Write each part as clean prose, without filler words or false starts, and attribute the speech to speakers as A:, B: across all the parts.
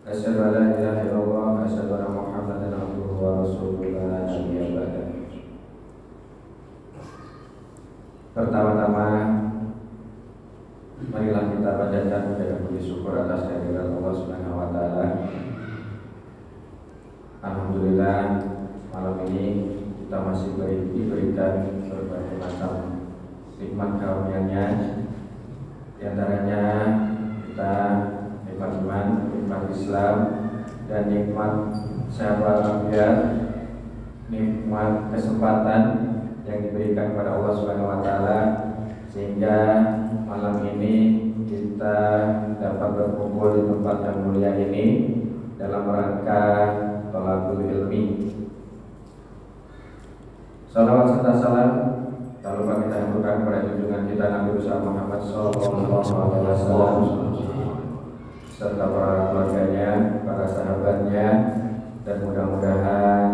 A: Asyhadu an la ilaha illallah wa asyhadu anna Muhammadan abduhu wa rasuluhu la nabiyya ba'dah. Pertama-tama marilah kita panjatkan puja puji syukur atas kehadirat Allah Subhanahu wa taala. Alhamdulillah malam ini kita masih diberikan berbagai macam nikmat karunia-Nya. Di antaranya kita nikmat iman, nikmat Islam, dan nikmat sehat walafiat, nikmat kesempatan yang diberikan kepada Allah Subhanahu wa taala sehingga malam ini kita dapat berkumpul di tempat yang mulia ini dalam rangka thalabul ilmi. Salawat serta salam tak lupa kita haturkan kepada junjungan kita Nabi besar Muhammad SAW serta para keluarganya, para sahabatnya, dan mudah-mudahan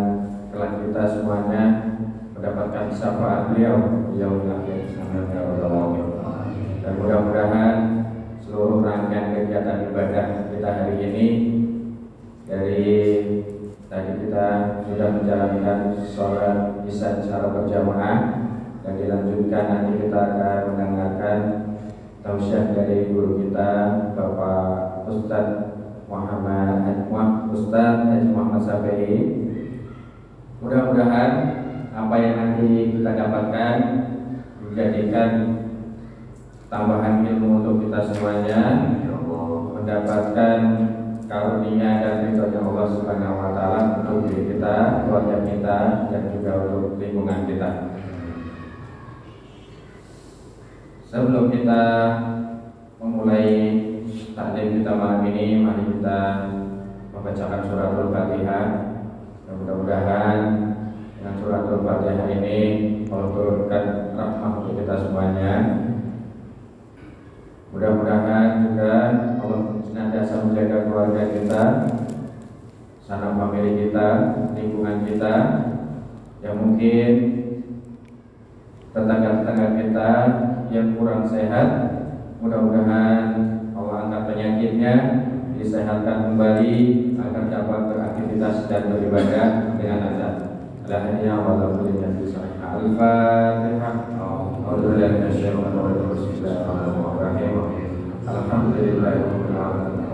A: kelak kita semuanya mendapatkan syafaat beliau yaumil akhir. Amin ya rabbal alamin. Dan mudah-mudahan seluruh rangkaian kegiatan ibadah kita hari ini, dari tadi kita sudah menjalankan sholat isya secara berjamaah, dan dilanjutkan nanti kita akan mendengarkan tausiah dari guru kita Bapak Ustadz Haji Muhammad Syafi'i. Mudah-mudahan apa yang nanti kita dapatkan menjadikan tambahan ilmu untuk kita semuanya, mendapatkan karunia dan ridhonya Allah Subhanahu wa taala untuk diri kita, keluarga kita, dan juga untuk lingkungan kita. Sebelum kita memulai taklim kita malam ini, mari kita membacakan suratul Fatihah. Dan mudah-mudahan dengan suratul Fatihah ini Allah turunkan rahmat untuk kita semuanya. Mudah-mudahan juga Allah senantiasa menjaga keluarga kita, sanak famili kita, lingkungan kita, yang mungkin tetangga-tetangga kita yang kurang sehat, mudah-mudahan Allah angkat penyakitnya, disehatkan kembali agar dapat beraktivitas dan beribadah dengan azab. Alhamdulillah wa alhamdulillah Al-Fatihah. Alhamdulillah Alhamdulillahirabbil alamin.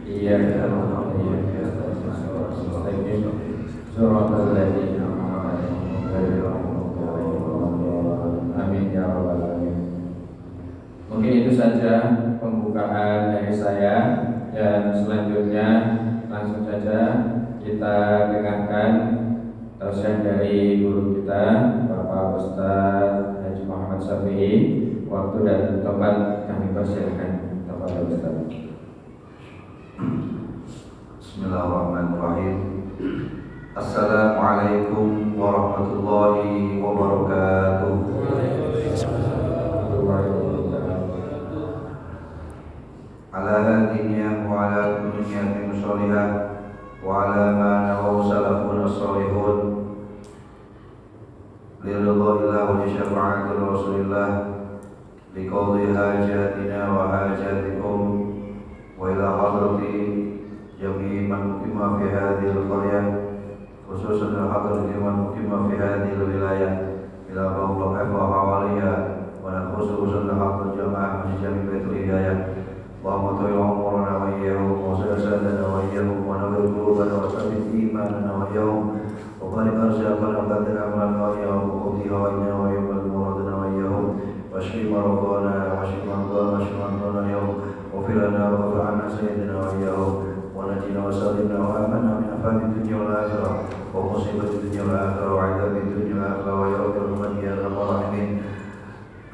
A: Iyyaka na'budu wa iyyaka nasta'in. Shiratal ladzina an'amta 'alaihim. Amin ya rabbal alamin. Mungkin itu saja pembukaan dari saya, dan selanjutnya langsung saja kita dengarkan tausiah dari guru kita Bapak Ustadz Haji Muhammad Syafi'i. Waktu dan tempat kami persilakan. Kepada Ustaz.
B: Bismillahirrahmanirrahim. Assalamualaikum warahmatullahi wabarakatuh. Ala hadhihi wa ala kulli niyatin shalihah wa ala ma nawaw salafun salihun liridhillah wa li syafa'ati rasulillah liqadhi hajatina wa hajatikum wa ila hadrati jami'i man muqima fi hadhihi al-qaryah khususan al-hadrati man muqima fi hadhihi al-wilayah ila Allah hafa waliya wa khususan al-hadrati jamaah masjid Jami' Baitul Hidayah. Allahumma tawil umurana wa iyyahum wa sayyidana wa iyyahum wa nawwir qulubana wa sabbit imanana wa iyyahum wa barik arzaqana wa qadir amalana wa iyyahum wa qudi hawaina wa yawmal muradana wa iyyahum wa shfi maradana wa shfi maradana yawm wa filana wa fa'ana sayyidina wa iyyahum wa najina wa salimna wa amana min afati dunya wal akhirah wa musibati dunya wal akhirah wa adabi dunya wal akhirah wa yawmal qiyamah ya rabbal alamin.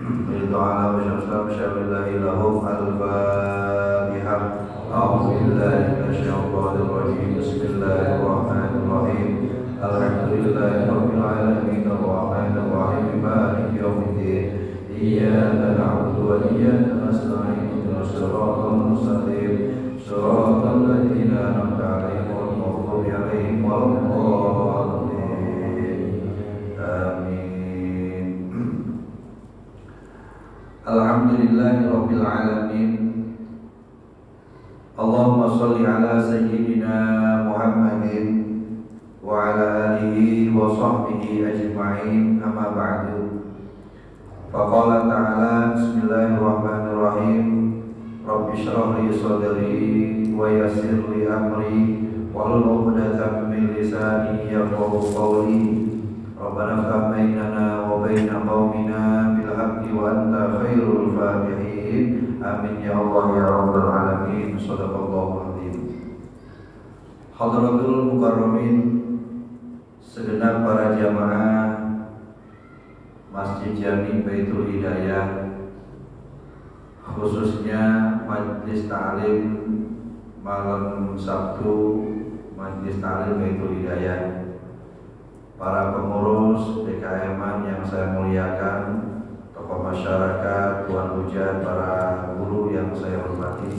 B: Ta'ala wa syamsillahi lahum al-Fatihah. A'udzu billahi minasyaitonir rajim. Bismillahirrahmanirrahim. Alhamdulillahi rabbil alamin arrahmanir rahim maliki yaumiddin. Iyyaka na'budu wa iyyaka nasta'in. Ihdinas siratal mustaqim. Siratal ladzina an'amta 'alaihim ghairil maghdubi 'alaihim waladdallin. Amin. Alhamdulillahi rabbil alamin. sholli ala sayyidina Muhammadin wa ala alihi wa sahbihi ajma'in, amma ba'du. Faqala ta'ala, bismillahirrahmanirrahim, Rabbi shrah li sadri wa yassir li amri wahlul 'uqdatam min lisani yafqahu qawli. Rabbana iftah bainana wa baina qaumina bil haqqi wa anta khairul fatihin. Amin ya Allah ya rabbal alamin. Shadaqallahu azim. Hadratul mukarramin, segenap para jamaah Masjid Jami Baitul Hidayah, khususnya Majlis Ta'lim malam Sabtu, Majlis Ta'lim Baitul Hidayah, para pengurus DKM-an yang saya muliakan, tokoh masyarakat, tuan hujan, para guru yang saya hormati,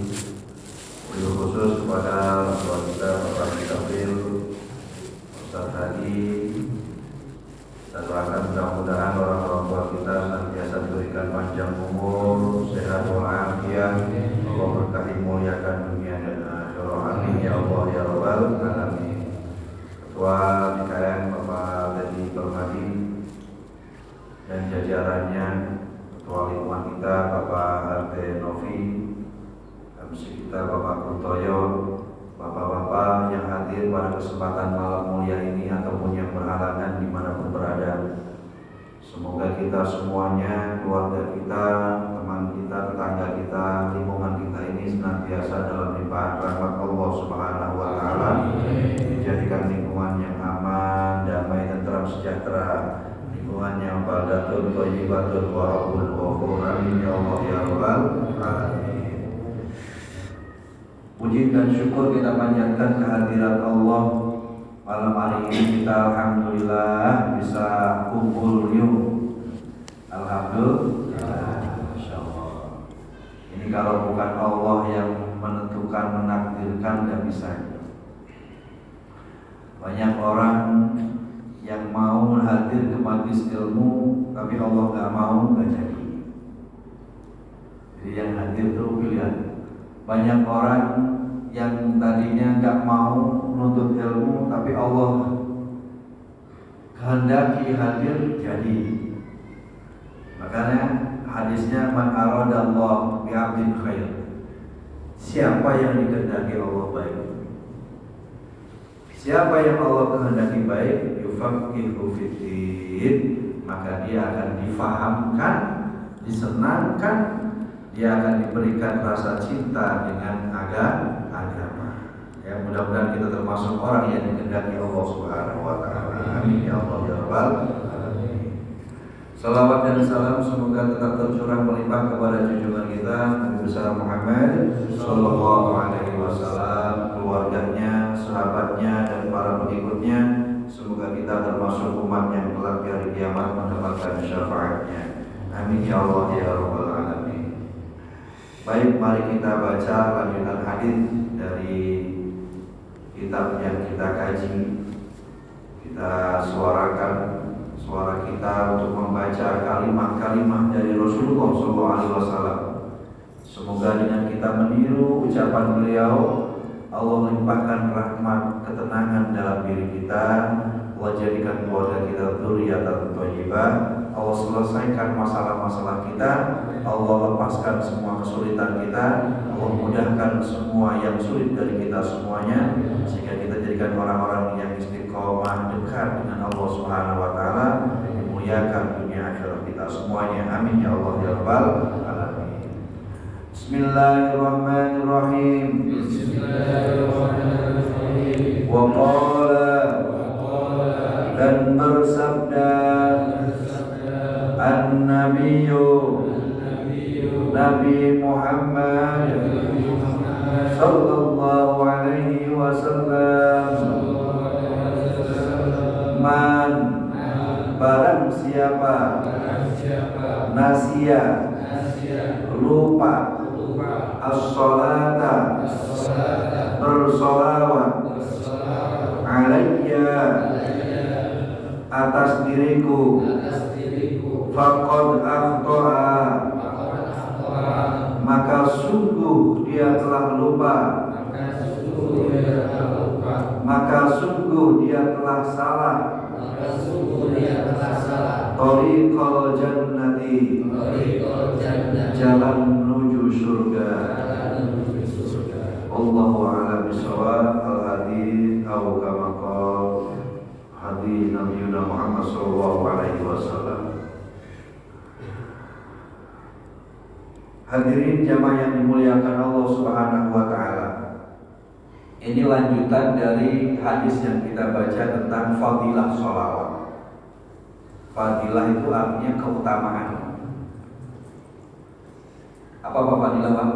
B: wabil khusus kepada tuan kita Bapak Kitafil, Ustaz Hadi. Saya doakan mudah-mudahan orang-orang tua kita senantiasa diberikan panjang umur, sehat walafiat, Allah berkahi muliakan dunia dan akhirat. Amin ya Allah ya rabbal alamin. Ketua DKM Bapak Dedi Permadi dan jajarannya, Ketua Lingkungan kita Bapak Arte Novi, MC kita Bapak Kuntoyo, Bapak-bapak yang hadir pada kesempatan malam mulia ini ataupun yang berhalangan dimanapun berada. Semoga kita semuanya, keluarga kita, teman kita, tetangga kita, lingkungan kita ini senantiasa dalam limpahan rahmat Allah Subhanahu wa Ta'ala, dijadikan lingkungan yang aman, damai, tentram, sejahtera, lingkungan yang baldatun thayyibatun wa rabbun ghafur. Amin ya Allah ya rabbal alamin. Puji dan syukur kita panjatkan kehadiran Allah. Malam hari ini kita alhamdulillah bisa kumpul yuk. Alhamdulillah, Masya Allah. Ini kalau bukan Allah yang menentukan, menakdirkan, gak bisa. Banyak orang yang mau hadir ke majlis ilmu, tapi Allah gak mau, gak jadi. Jadi yang hadir itu pilihan. Banyak orang yang tadinya gak mau menuntut ilmu, tapi Allah kehendaki hadir, jadi. Makanya hadisnya man aradallahu bi'abdin khair, siapa yang dikehendaki Allah baik, siapa yang Allah kehendaki baik, yufaqihu fiddin, maka dia akan difahamkan, disenangkan, dia akan diberikan rasa cinta dengan agama. Ya, mudah-mudahan kita termasuk orang yang dikehendaki Allah Subhanahu wa Ta'ala. Amin ya Allah ya rabbal alamin. Salawat dan salam semoga tetap tercurah melimpah kepada junjungan kita Nabi besar Muhammad sallallahu alaihi wasallam, keluarganya, sahabatnya, dan para pengikutnya. Semoga kita termasuk umat yang kelak di hari kiamat mendapatkan syafaatnya. Amin ya Allah ya rabbal alamin. Baik, mari kita baca lanjutan hadis dari kitab yang kita kaji. Kita suarakan suara kita untuk membaca kalimat-kalimat dari Rasulullah SAW. Semoga dengan kita meniru ucapan beliau, Allah melimpahkan rahmat, ketenangan dalam diri kita. Allah jadikan keluarga kita dzurriyyatan thayyibah. Allah selesaikan masalah-masalah kita. Allah lepaskan semua kesulitan kita. Allah mudahkan semua yang sulit dari kita semuanya, sehingga kita jadikan orang-orang yang istiqomah, dekat dengan Allah Subhanahu wa Ta'ala, dimuliakan dunia akhirat kita semuanya. Amin ya Allah ya rabbal alamin. Bismillahirrahmanirrahim. Bismillahirrahmanirrahim. Wa qala, dan bersabda An-Nabiyyu, Nabi Muhammad sallallahu alaihi wasallam, man, barang siapa, nasiya, lupa, as-salata, bersolawat, alayya, atas diriku, faqad akhta'a, maka sungguh dia telah lupa, maka sungguh dia telah salah. Thariqal jannati, jalan menuju surga. Allahu a'lam bishawab. Al-hadits atau kama qala hadits Nabi Muhammad sallallahu alaihi wasallam. Hadirin jamaah yang dimuliakan Allah Subhanahu wa taala. Ini lanjutan dari hadis yang kita baca tentang fadilah sholawat. Fadilah itu artinya keutamaan. Apa fadilah, Pak?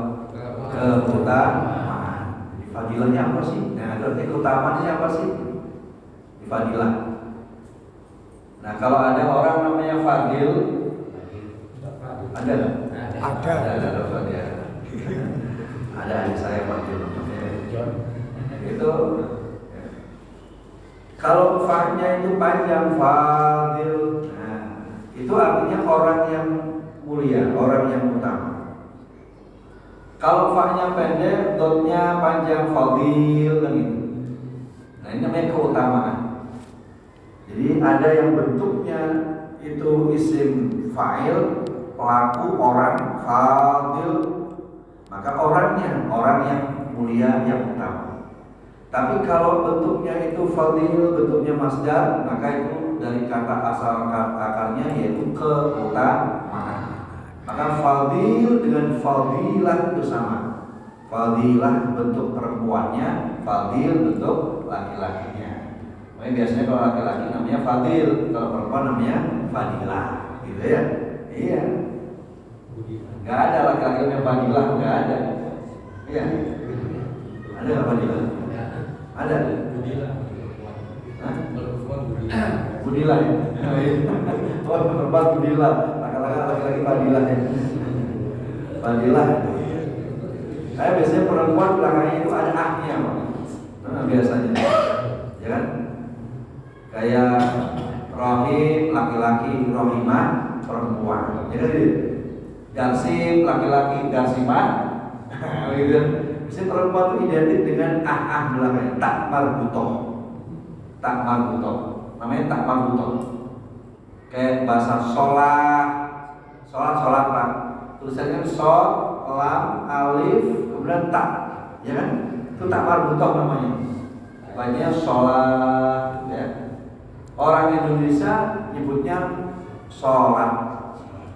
B: Keutamaan. Jadi fadilahnya apa sih? Nah, artinya keutamaannya apa sih? Di fadilah. Nah, kalau ada orang namanya Fadil, ada? Ada Fadil. Ada adik saya Fadil. Itu kalau fa-nya itu panjang, Fadil. Nah, itu artinya orang yang mulia, orang yang utama. Kalau fa-nya pendek, dotnya panjang, Fadil kan gitu. Nah, ini namanya keutamaan. Jadi ada yang bentuknya itu isim fa'il, pelaku orang, Fadil. Maka orangnya orang yang mulia, yang utama. Tapi kalau bentuknya itu fadil, bentuknya masdar, maka itu dari kata asal akarnya yaitu keutamaan. Maka fadil dengan fadilah itu sama. Fadilah bentuk perempuannya, fadil bentuk laki-lakinya. Makanya biasanya kalau laki-laki namanya fadil, kalau perempuan namanya fadilah, gitu ya. Iya. Gak ada laki-laki namanya fadilah, gak ada. Iya. Ada nggak fadilah? Ada. Budilah ya. Oh, perempuan budilah, laki-laki fadilah ya. Fadilah. Kayak biasanya perempuan belakangnya itu ada ahnya, Pak. Nah, biasanya, ya kan? Kayak rohim laki-laki, rohimah perempuan. Ya kan? Darsim laki-laki, darsimah. Gitu. Biasanya perempuan itu identik dengan ah belakangnya, tak marbutoh. Tak marbutoh. Namanya tak marbutoh. Kayak bahasa sholat Pak. Tulisannya shod, lam, alif, kemudian tak, ya kan? Itu tak marbutoh namanya. Banyak sholat, ya. Orang Indonesia nyebutnya sholat.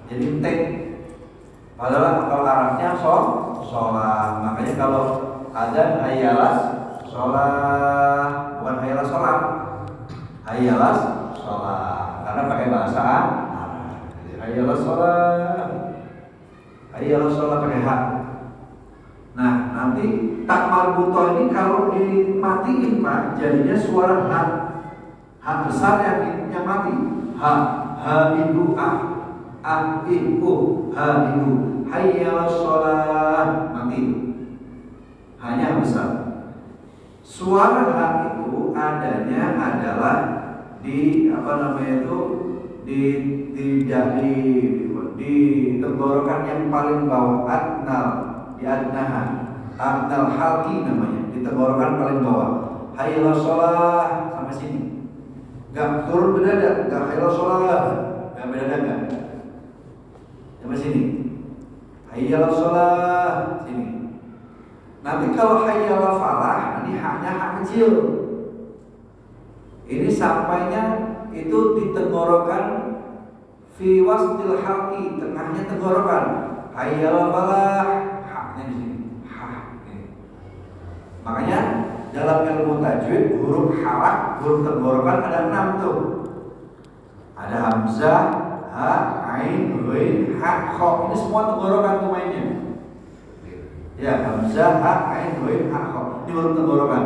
B: Jadi tek. Padahal kalau Arabnya sholat. Makanya kalau adzan hayyalas sholat, bukan hayyalas sholat, hayyalas sholat, karena pakai bahasa Arab. Hayyalas sholat pakai hak. Nah, nanti tak marbutoh ini kalau dimatiin, Pak, jadinya suara hak besar yang mati. Ha ibu ibu hayyalas sholat, mati. Hanya besar. Suara hak itu adanya adalah di di tenggorokan yang paling bawah, di adnal halki namanya, di tenggorokan paling bawah. Hayyalas sholat sampai sini. Enggak turun ke dada, enggak hayyalas sholat. Enggak beda enggak. Sampai sini. Hayyalas sholat sini. Nanti kalau hayyal falah, ini haknya hak kecil. Ini sampainya itu di tenggorokan fi wastil halqi, tengahnya tenggorokan. Hayyal falah, haknya di sini. Hak. Makanya dalam ilmu tajwid huruf halak, huruf tenggorokan ada 6 tuh. Ada hamzah, ha, ain, ghain, ha, kha. Ini semua tenggorokan tuh mainnya. Ya, hamzah, ha, ain, ghain, ha, kha. Ini huruf tenggorokan.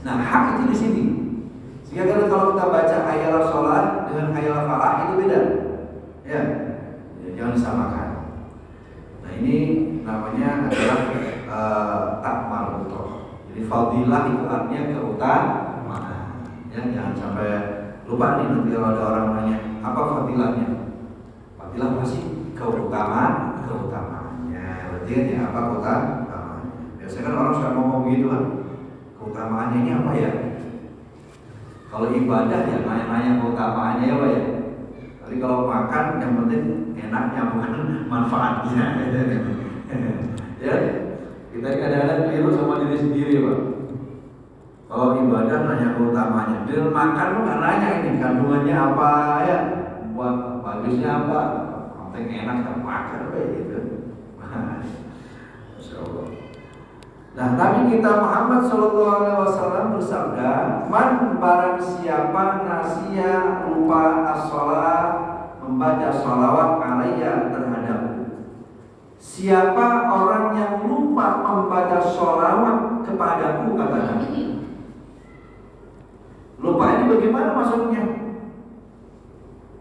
B: Nah, hak itu di sini. Sehingga kalau kita baca hayyal sholat dengan hayyal falah itu beda. Ya, jangan disamakan. Nah, ini namanya adalah tak marbutoh. Jadi fadilah itu artinya keutamaan. Ya, jangan sampai lupa nih nanti kalau ada orang nanya apa fadilahnya. Fadilah apa sih? Keutamaannya. Berarti kan ya apa keutamaan? Biasanya kan orang suka ngomong gitu kan, keutamaannya ini apa ya? Kalau ibadah ya nanya-nanya keutamaannya ya Pak ya. Tapi kalau makan yang penting enaknya bukan manfaatnya. Ya, kita kadang-kadang keliru sama diri sendiri Pak. Kalau ibadah nanya keutamaannya, dia makan lu nggak nanya ini kandungannya apa ya, buat bagusnya apa, penting enak kan makan kayak gitu. Masya Allah. Nah, Nabi kita Muhammad SAW bersabda, man barang siapa nasia lupa as-shalah membaca sholawat alaiya terhadapku. Siapa orang yang lupa membaca sholawat kepadaku, kata Nabi. Lupa ini bagaimana maksudnya?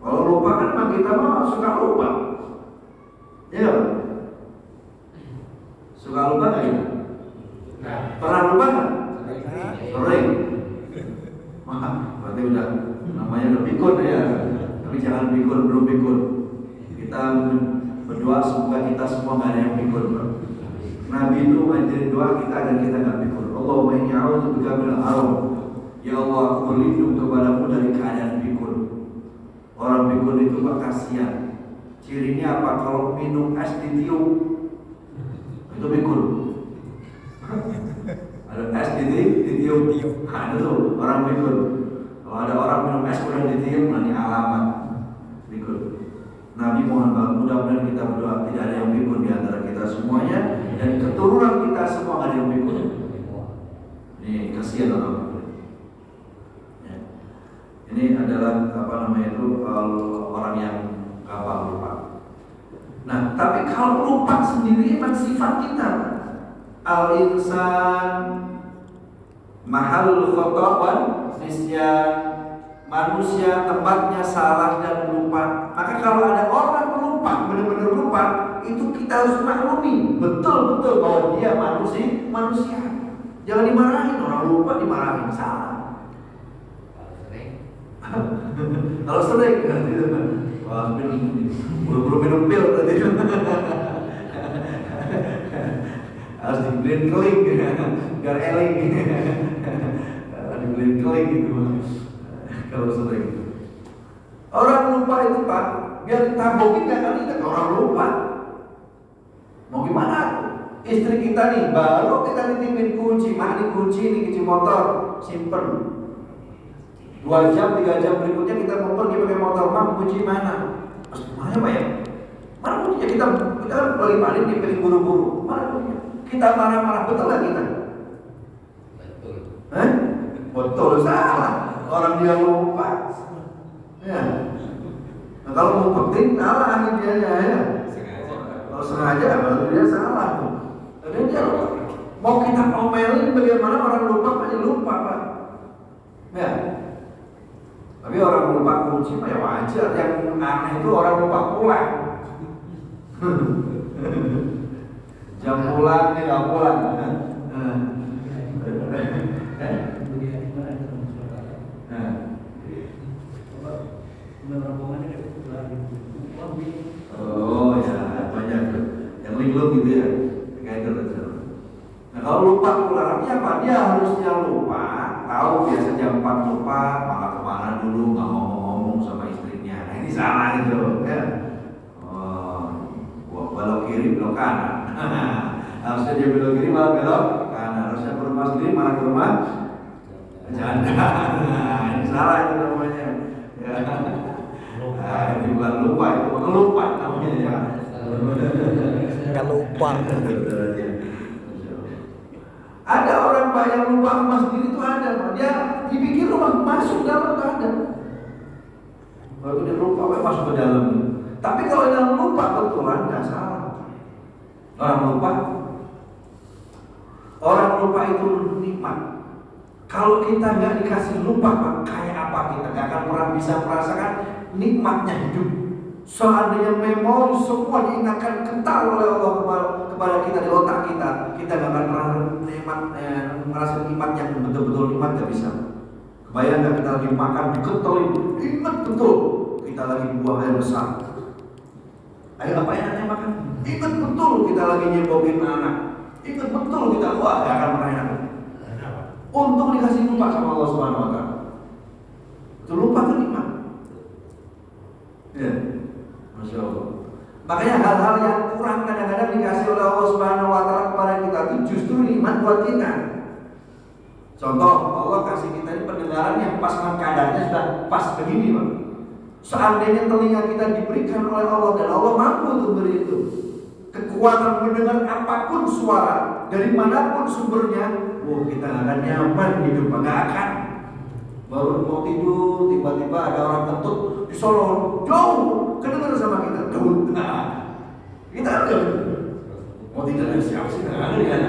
B: Kalau lupa kan memang kita mah suka lupa. Ya, suka lupa nggak ya? Pernah lupa nggak? Sering. Berarti udah namanya udah pikun ya. Tapi jangan pikun, belum pikun. Kita berdoa semoga kita semua nggak ada yang pikun. Nabi itu ngajarin doa kita dan kita nggak pikun. Allahumma inni a'udzubika minal haram. Ya Allah, aku berlindung kepadamu dari keadaan pikun. Orang pikun itu Pak kasihan. Cirinya apa? Kalau minum es ditiup, itu pikun. Ada es ditiup. Nah, itu orang pikun. Kalau ada orang minum es kemudian ditiup, nanti alamat pikun. Nabi mohon mudah-mudahan kita berdoa tidak ada yang pikun di antara kita semuanya dan keturunan kita semua ada yang pikun. Ini kasihan orang. Ini adalah orang yang gampang lupa. Nah, tapi kalau lupa sendiri memang sifat kita. Al-insan mahalul khata' wan nisyan. Manusia tempatnya salah dan lupa. Maka kalau ada orang lupa, benar-benar lupa, itu kita harus maklumi betul-betul bahwa dia manusia. Jangan dimarahin, orang lupa dimarahin, salah. Kalau sering gitu, wah buru-buru minum pil tadi, harus dibeliin keling, biar eling, dibeliin keling gitu. Kalau sering, orang lupa itu Pak, biar ditabokin nggak kali ingat orang lupa. Mau gimana? Istri kita nih baru kita nitipin kunci, mak ini kunci nih kunci motor, simpen. 2 jam, 3 jam berikutnya kita mau pergi pakai motor, mak kunci mana? Mana Pak ya? Mana kuncinya? Kita kan balik-balik dipilih buru-buru. Mana kuncinya? Kita marah-marah, betul nggak kita? Betul. Betul, salah. Orang dia lupa. Ya. Nah, kalau mau penting salah dia ya. Kalau sengaja berarti dia salah. Dan dia lupa. Mau kita omelin bagaimana orang lupa aja lupa Pak. Ya. Tapi orang lupa kunci mah ya wajar. Yang aneh itu orang lupa pulang. Jam pulang dia nggak pulang. Oh ya banyak yang linglung gitu ya. Kayak gitu. Nah kalau lupa pulang artinya apa? Dia harusnya lupa. Tahu biasa jam 4 lupa, malah kemana dulu nggak ngomong-ngomong sama istrinya. Nah ini salah itu, ya. Belok kiri, belok kanan. Harusnya dia belok kiri, malah belok kanan. Harusnya ke rumah sendiri, malah ke rumah janda. Ini salah itu namanya. Ya. Nah, ini bukan lupa, itu bukan lupa namanya ya.
C: Nggak lupa.
B: Ada orang banyak lupa rumah sendiri itu ada, dia dipikir rumah masuk dalam itu ada. Baru dia lupa masuk ke dalam. Tapi kalau yang lupa betulan nggak salah. Orang lupa itu nikmat. Kalau kita nggak dikasih lupa, Pak, kayak apa kita nggak akan pernah bisa merasakan nikmatnya hidup. Seandainya memori semua diingatkan kental oleh Allah kepada kita di otak kita nggak akan pernah merasa nikmat yang betul-betul nikmat, nggak bisa. Kebayang nggak kita lagi makan diketolin, ingat betul kita lagi buang air besar. Ayo apa enaknya makan? Ingat betul kita lagi nyebokin anak. Ingat betul kita gak akan pernah enak. Untung dikasih lupa sama Allah Subhanahu Wa Taala. Itu lupa itu nikmat. Ya, Masya Allah. Makanya hal-hal yang kurang kadang-kadang dikasih oleh Allah Subhanahu Wa Taala kepada kita itu justru nikmat buat kita. Contoh, Allah kasih kita ini pendengaran yang pas kadarnya sudah pas begini, Pak. Seandainya telinga kita diberikan oleh Allah dan Allah mampu untuk beri itu kekuatan mendengar apapun suara dari manapun sumbernya, kita akan nyaman hidup, nggak akan. Baru mau tidur, tiba-tiba ada orang kentut di Solo, jauh, kedengaran sama kita, jauh. Kita ada. Mau tidur dari siapa sih? Nggak ada ya.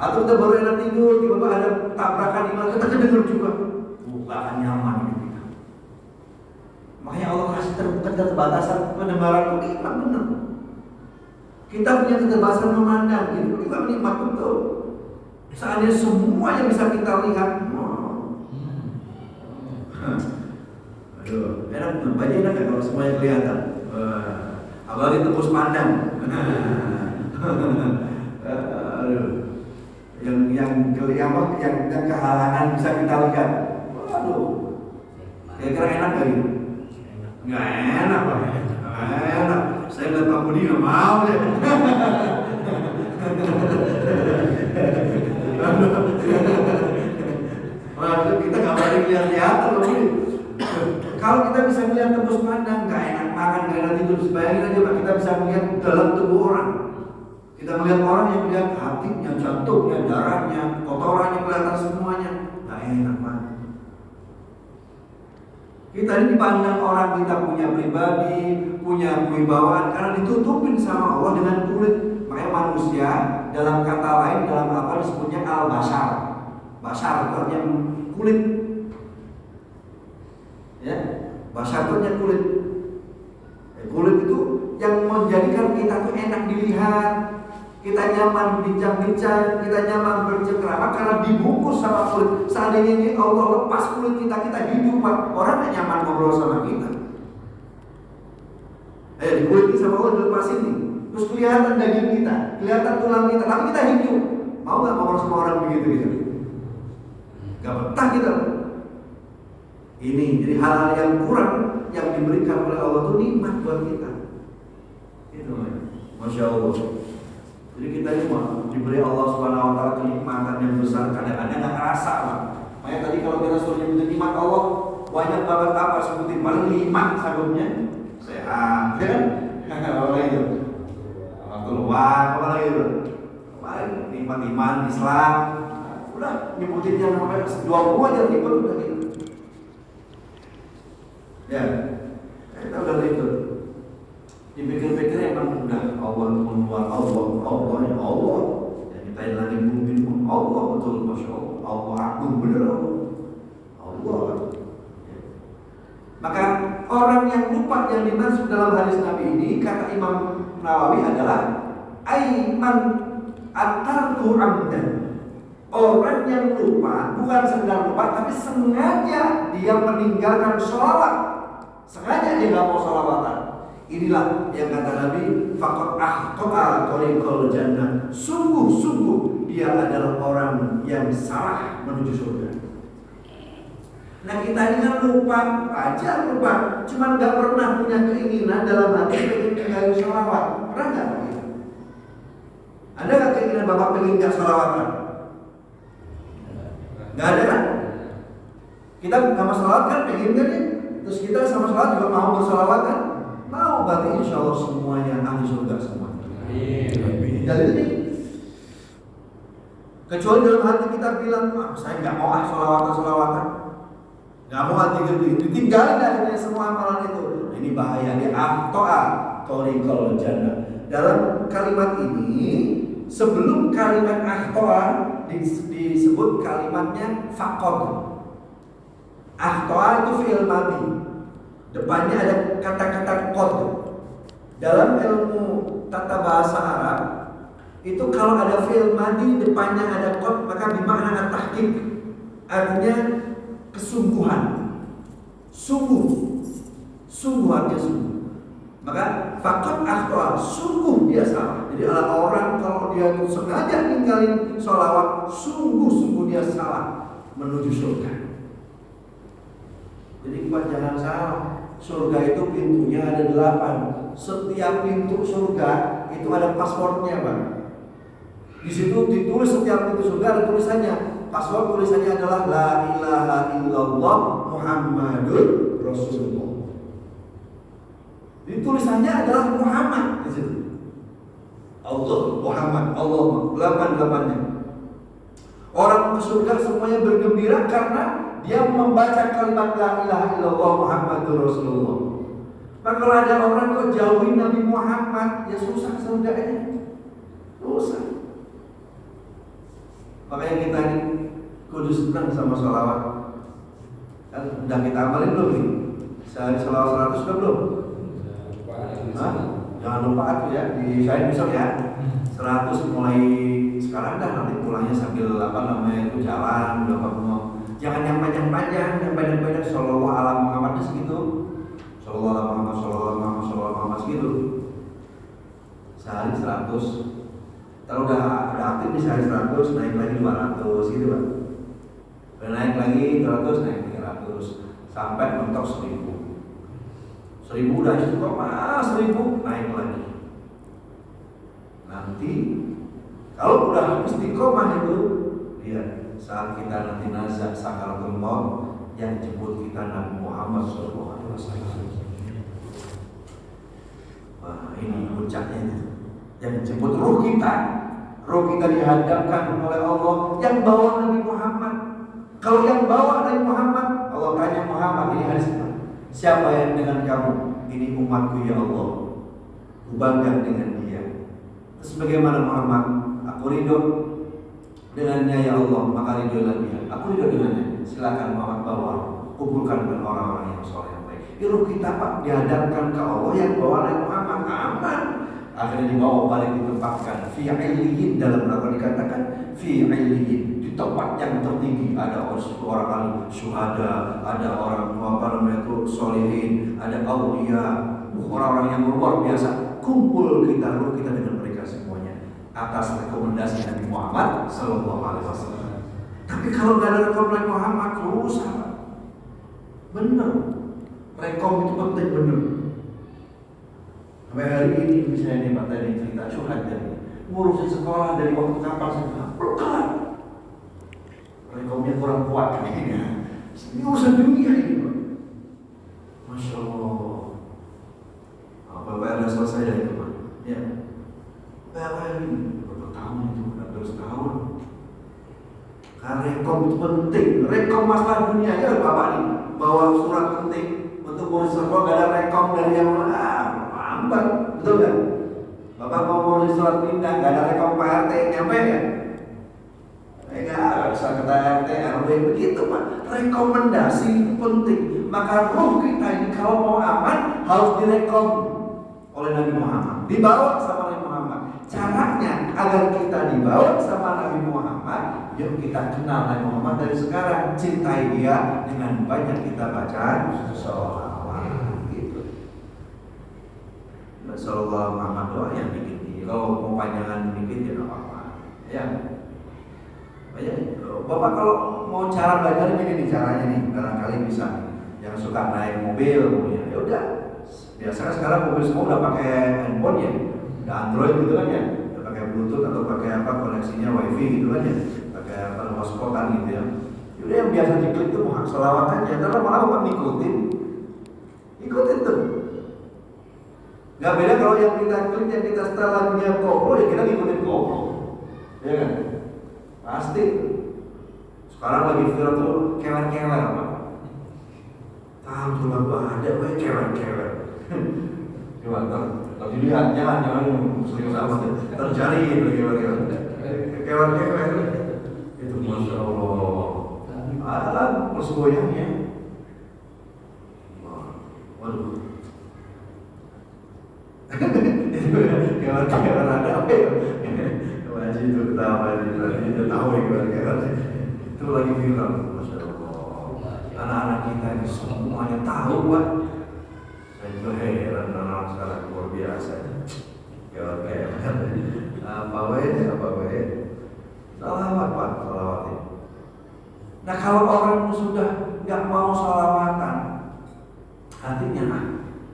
B: Atau kita baru enak tidur, tiba-tiba ada tabrakan di mana, kita kedengar juga. Nggak akan nyaman hidup kita. Makanya Allah kasih keterbatasan pendengaran itu nikmat benar. Kita punya keterbatasan memandang, itu juga nikmat betul. Seandainya semua yang bisa kita lihat, aduh, enak tuh, banyak enak ya kalau semuanya kelihatan. Apalagi tembus pandang. Aduh, yang kehalangan bisa kita lihat. Waduh, kira-kira enak gak gitu? Nggak enak Pak. Enak. Saya lihat Pak Budi nggak mau deh. Kita nggak balik lihat-lihatan loh Budi. Kalau kita bisa melihat tembus pandang, nggak enak makan, nggak enak tidur. Bayangin aja Pak, kita bisa melihat dalam tubuh orang. Kita melihat orang yang melihat hatinya, jantungnya, darahnya, kotorannya, kelihatan semuanya. Nggak enak Pak. Kita ini dipandang orang, kita punya pribadi, punya kewibawaan karena ditutupin sama Allah dengan kulit. Makanya manusia dalam kata lain, dalam apa disebutnya al-bashar. Bashar itu artinya kulit. Ya, bashar itu artinya kulit. Kulit itu yang menjadikan kita tuh enak dilihat. Kita nyaman bincang-bincang, kita nyaman bercengkrama karena dibungkus sama kulit. Seandainya ini Allah lepas kulit kita hidup, orang gak nyaman ngobrol sama kita. Di kulit ini sama Allah dilepasin nih. Terus kelihatan daging kita, kelihatan tulang kita, tapi kita hidup. Mau gak ngobrol sama orang begitu gitu? Gak betah kita. Ini jadi hal-hal yang kurang yang diberikan oleh Allah itu nikmat buat kita. Itu, Masya Allah. Jadi kita ini diberi Allah Subhanahu Wa Taala kenikmatan yang besar, kadang-kadang nggak kerasa lah. Makanya tadi kalau kita suruh nyebutin nikmat Allah, banyak banget apa sebutin paling 5 sabunnya sehat, ya kan? Apa lagi itu? Waktu luang, apa lagi itu? Paling nikmat iman, Islam. Udah nyebutin yang sampai 20 aja nikmat udah gitu. Ya, kita udah itu. Dipikir-pikir emang udah Allah keluar Allah yang Allah yang kita lagi mungkin pun Allah betul, Masya Allah, Allah agung bener Allah. Maka orang yang lupa yang dimaksud dalam hadis Nabi ini kata Imam Nawawi adalah aiman atarku amdan. Orang yang lupa bukan sekedar lupa tapi sengaja dia meninggalkan sholawat, sengaja dia nggak mau sholawatan. Inilah yang kata Nabi, faqad akhta'a thariqal jannah. Sungguh-sungguh dia adalah orang yang salah menuju surga. Nah kita ini kan lupa, cuman nggak pernah punya keinginan dalam hati pengen mengayu sholawat. Pernah nggak? Ada nggak keinginan bapak pengen nggak sholawatan? Nggak ada kan? Kita sama sholawat kan pengen kan ya? Terus kita sama sholawat juga mau bersolawat kan? Mau, berarti insya Allah semuanya ahli surga semua. Amin. Jadi ini, kecuali dalam hati kita bilang, saya nggak mau sholawatan, nggak mau hati gede, ditinggalin akhirnya semua amalan itu. Nah, ini bahaya. Dia akhta'a thariqal jannah. Dalam kalimat ini, sebelum kalimat akhta'a disebut kalimatnya faqad. Akhta'a itu fi'il madhi. Depannya ada kata-kata qad. Dalam ilmu tata bahasa Arab itu kalau ada fi'il madhi depannya ada qad maka bermakna tahqiq. Artinya kesungguhan. Sungguh artinya sungguh. Maka fakot akhtoa, sungguh dia salah. Jadi orang kalau dia sengaja ninggalin sholawat, sungguh dia salah menuju surga. Jadi jangan salah. Surga itu pintunya ada 8. Setiap pintu surga itu ada passwordnya, Bang. Di situ ditulis setiap pintu surga ada tulisannya. Password tulisannya adalah La ilaha illallah Muhammadur Rasulullah. Di tulisannya adalah Muhammad di situ. Allah Muhammad, Allah 8-8-nya. Orang ke surga semuanya bergembira karena dia membaca kalimat La ilaha illallah Muhammadur Rasulullah. Maka kalau ada orang kok jauhin Nabi Muhammad, ya susah surganya. Susah. Makanya kita ini kudu senang sama sholawat. Kan udah kita amalin belum nih? Sehari sholawat 100 belum? Jangan lupa aku ya, di saya besok ya. 100 mulai sekarang dah, nanti pulangnya sambil itu jalan, udah mau. Jangan yang panjang-panjang, yang pendek-pendek. Sallallahu ala Muhammad segitu. Sallallahu ala Muhammad, sallallahu ala Muhammad, sallallahu ala Muhammad segitu. Sehari 100. Kalau udah aktif di sehari 100, naik lagi 200 gitu, Pak. Udah naik lagi 200, naik 300 sampai mentok 1000. 1000 udah istiqomah, 1000 naik lagi. Nanti kalau udah istiqomah itu, lihat saat kita nanti nazak sakaratul maut, yang jemput kita Nabi Muhammad SAW. Wah, ini puncaknya itu. Yang jemput ruh kita dihadapkan oleh Allah, yang bawa Nabi Muhammad. Kalau yang bawa Nabi Muhammad, Allah tanya Muhammad, ini hadis siapa yang dengan kamu? Ini umatku ya Allah, ku bangga dengan dia. Terus bagaimana Muhammad? Aku ridho dengannya ya Allah, maka ridholah dia. Aku ridho dengannya. Silakan Muhammad bawa, kumpulkan dengan orang-orang yang soleh yang baik. Ruh kita Pak dihadapkan ke Allah, yang bawa Nabi Muhammad aman. Akhirnya dibawa balik ditempatkan fi illiyin, dalam Al-Quran dikatakan fi illiyin, di tempat yang tertinggi. Ada orang ahli syuhada, ada orang solihin, ada aulia, orang-orang yang luar biasa. Kumpul kita, ruh kita dengan mereka semuanya atas rekomendasi Nabi Muhammad Sallallahu Alaihi Wasallam. Tapi kalau nggak ada rekomendasi Muhammad, rusak. Bener, rekom itu penting bener. Sampai hari ini misalnya nih Pak tadi cerita syuhada, ngurusin sekolah dari waktu kapan sampai belum kelar. Rekomnya kurang kuat kayaknya. Ini urusan dunia ini Pak. Masya Allah. Bapak ada selesai dari itu Pak. Ya. Bapak ini berapa tahun itu? Hampir setahun. Karena rekom itu penting. Rekom masalah dunia ya Bapak nih. Bawa surat penting untuk ngurus sekolah, gak ada rekom dari yang lambat, betul kan? Bapak mau ngurus surat pindah, gak ada rekom Pak RT, nyampe ya? Enggak, bisa kata RT, RW begitu Pak. Rekomendasi itu penting. Maka roh kita ini kalau mau aman harus direkom oleh Nabi Muhammad, dibawa sama Nabi Muhammad. Caranya agar kita dibawa sama Nabi Muhammad, yuk kita kenal Nabi Muhammad dari sekarang, cintai dia dengan banyak kita baca sholawat gitu. Sallallahu Muhammad doa yang dikit. Kalau mau panjangan dikit ya nggak apa-apa. Ya. Bapak kalau mau cara belajar ini caranya nih, barangkali bisa. Yang suka naik mobil, ya udah. Biasanya sekarang mobil semua udah pakai handphone ya, udah Android gitu kan ya, udah pakai Bluetooth atau pakai apa koneksinya WiFi gitu kan ya, pakai apa hotspot kan gitu ya. Udah yang biasa diklik tuh sholawat aja, karena malah Bapak ikutin tuh. Gak beda kalau yang kita klik, yang kita setel lagunya koplo, ya kita ngikutin koplo, ya kan? Pasti. Sekarang lagi viral tuh kewer-kewer Pak. Tahu tuh lagu ada, kewer-kewer. Gimana? Kalau dilihat, jangan serius amat. Tercari kewer-kewer. Kewer-kewer. Itu Masya Allah. Alah, terus goyangnya. Waduh. Kewer-kewer ada apa ya? Wajib itu ketawa itu tahu ya kewer-kewer. Itu lagi viral, Masya Allah. Anak-anak kita ini semuanya tahu Pak. Saya Gue heran anak sekarang luar biasa. Oke. Apa wae. Salawat Pak, salawat ini. Nah kalau orang sudah nggak mau salawatan, hatinya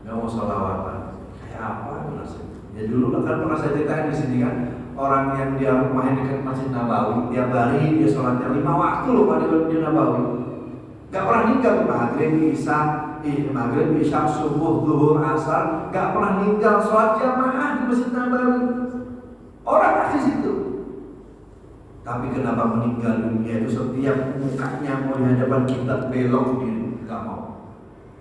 B: nggak mau salawatan, kayak apa nasib? Ya dulu kan pernah saya ceritain di sini kan, orang yang dia rumahnya dekat Masjid Nabawi, tiap hari dia sholatnya 5 waktu loh Pak di Nabawi. Gak pernah ninggal maghrib, isya, subuh, zuhur, asar, gak pernah ninggal sholat jamaah di Masjid Nabawi. Orang pasti situ. Tapi kenapa meninggal dunia itu setiap mukanya mau di hadapan kiblat belok sendiri gak mau.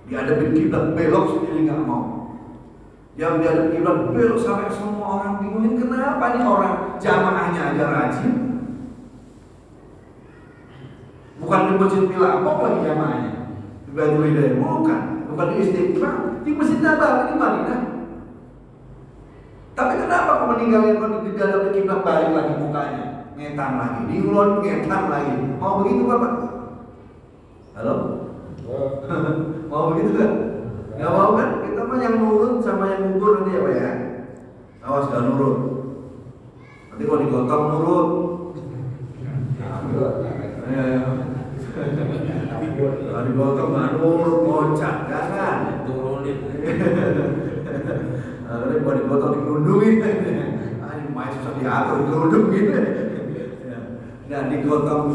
B: Dihadapin kiblat belok sendiri gak mau. Yang dihadapin kiblat belok sampai semua orang bingungin kenapa nih orang jamaahnya aja rajin. Bukan di Masjid Milabok lagi jamaahnya. Di Baitul Hidayah bukan di Istiqlal, di Masjid Nabawi di Madinah. Tapi kenapa kok meninggalin kalau di dalam kiblat balik lagi mukanya? Ngetan lagi, diulon ngetan lagi. Mau begitu Bapak? Halo? Mau begitu kan? Gak mau kan? Kita mah yang nurut sama yang gugur nanti ya Pak ya. Awas gak nurut. Nanti kalau digotong nurut. Kalau digotong gak nurut, loncat, jangan.
D: Turunin.
B: Nanti kalau digotong dikerundungin. Ini main susah diatur, dikerundungin. Nah digotong